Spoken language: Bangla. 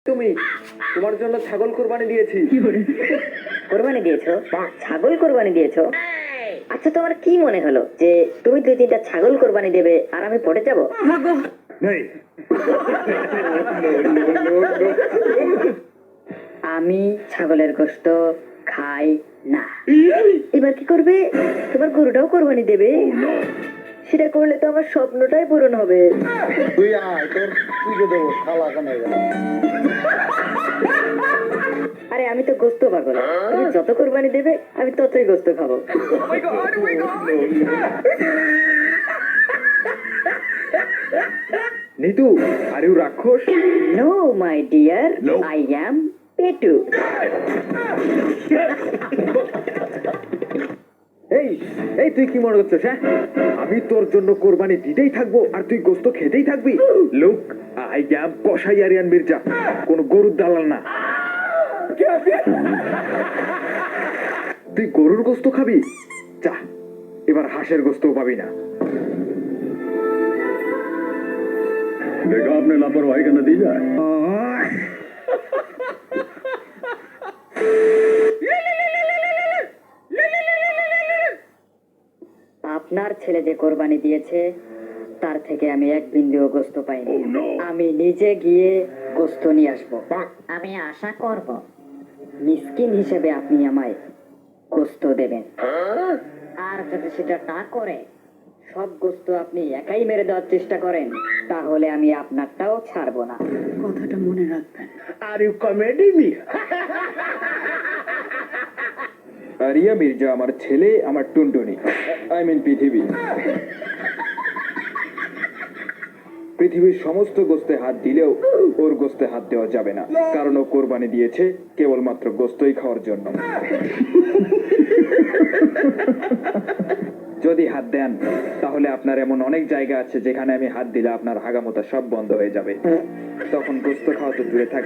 তুমি তোমার জন্য ছাগল কুরবানি দিয়েছি। কোরবানি দিয়েছো? ছাগল কোরবানি দিয়েছো? আচ্ছা, তোমার কি মনে হলো যে তুমি 2-3টা ছাগল কোরবানি দেবে আর আমি পড়ে যাব? নেই, আমি ছাগলের গোশত খাই না। এবার কি করবে? তোমার গরুটাও কোরবানি দেবে? সেটা করলে তো আমার স্বপ্নটাই পূরণ হবে। তুই আয়, তোর পুজো দেবো শালা কানে গেল। আরে আমি তো গোস্ত পাগল, তুমি যত কোরবানি দেবে আমি ততই গোস্ত খাবো। নিতু, আর ইউ রাক্ষস? No my dear, I am পেটু। এই এই তুই কি মনে করছিস? হ্যাঁ, আমি তোর জন্য কোরবানি দিতেই থাকবো আর তুই গোস্ত খেতেই থাকবি? লুক, আই অ্যাম কসাই আরিয়ান মির্জা, কোন গরুর দালাল না। তুই গরুর গোস্ত খাবি? যা, এবার হাঁসের গোস্তও পাবি না। देखा आपने लापरवाही का नतीजा है। আপনার ছেলে যে কোরবানি দিয়েছে তার থেকে আমি এক বিন্দুও গোস্ত পাইনি। আমি নিজে গিয়ে গোস্ত নিয়ে আসবো। আমি আশা করব মিসকিন হিসেবে আপনি আমায় গোস্ত দেবেন, আর যদি সেটা না করে সব গোস্ত আপনি একাই মেরে দেওয়ার চেষ্টা করেন তাহলে আমি আপনারটাও ছাড়বো না। কথাটা মনে রাখবেন। Are you comedy me? Ariya Mirza আমার ছেলে, আমার টুনটুনি, আই মিন পৃথিবী। পৃথিবীর সমস্ত গোস্তে হাত দিলেও ওর গোস্তে হাত দেওয়া যাবে না, কারণ ও কোরবানি দিয়েছে কেবলমাত্র গোস্তই খাওয়ার জন্য। যদি হাত দেন তাহলে আপনার এমন অনেক জায়গা আছে যেখানে আমি হাত দিলে আপনার হাগামোতা সব বন্ধ হয়ে যাবে, তখন গোস্ত খাওয়া তো দূরে থাকবে।